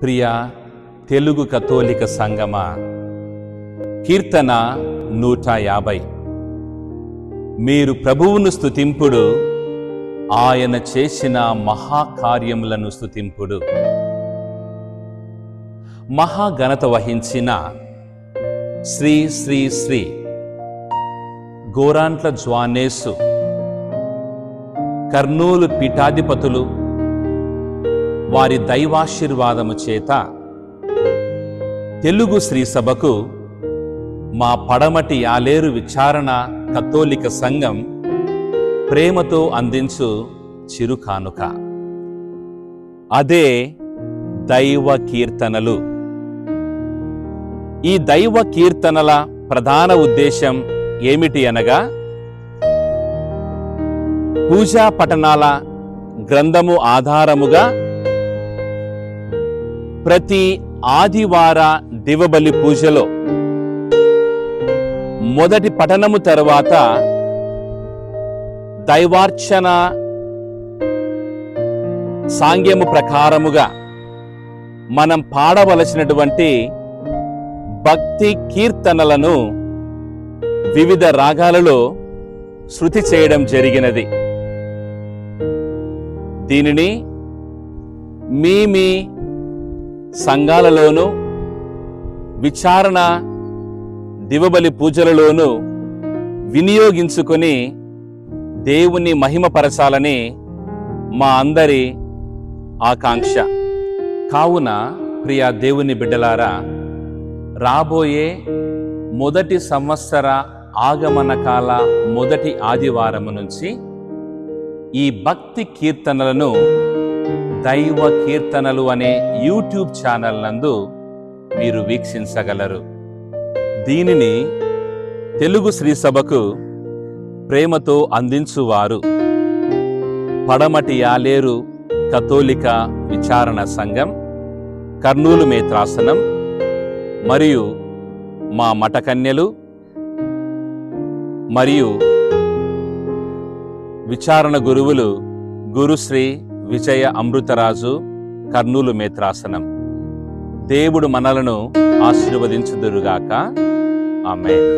ప్రియ తెలుగు కథోలిక సంగమా, కీర్తన 150. మీరు ప్రభువును స్తుతింపుడు, ఆయన చేసిన మహాకార్యములను స్తుతింపుడు. మహాఘనత వహించిన శ్రీ శ్రీ శ్రీ గోరాంట్ల జ్వానేసు కర్నూలు పీఠాధిపతులు వారి దైవాశీర్వాదము చేత తెలుగు శ్రీసభకు మా పడమటి యాలేరు విచారణ కథోలిక సంఘం ప్రేమతో అందించు చిరుకానుక. అదే దైవ కీర్తనలు. ఈ దైవ కీర్తనల ప్రధాన ఉద్దేశం ఏమిటి అనగా, పూజా పఠనాల గ్రంథము ఆధారముగా ప్రతి ఆదివార దివబలి పూజలో మొదటి పఠనము తరువాత దైవార్చన సాంగ్యము ప్రకారముగా మనం పాడవలసినటువంటి భక్తి కీర్తనలను వివిధ రాగాలలో శృతి చేయడం జరిగినది. దీనిని మీ సంఘాలలోనూ విచారణ దివబలి పూజలలోనూ వినియోగించుకొని దేవుని మహిమపరచాలని మా అందరి ఆకాంక్ష. కావున ప్రియ దేవుని బిడ్డలారా, రాబోయే మొదటి సంవత్సర ఆగమన కాల మొదటి ఆదివారము నుంచి ఈ భక్తి కీర్తనలను దైవ కీర్తనలు అనే యూట్యూబ్ ఛానల్ నందు మీరు వీక్షించగలరు. దీనిని తెలుగు శ్రీసభకు ప్రేమతో అందించువారు పడమటి యాలేరు కథోలిక విచారణ సంఘం, కర్నూలు మేత్రాసనం మరియు మా మఠకన్యలు మరియు విచారణ గురువులు గురుశ్రీ విజయ అమృతరాజు, కర్నూలు మేత్రాసనం. దేవుడు మనలను ఆశీర్వదించుదురుగాక. ఆమేన్.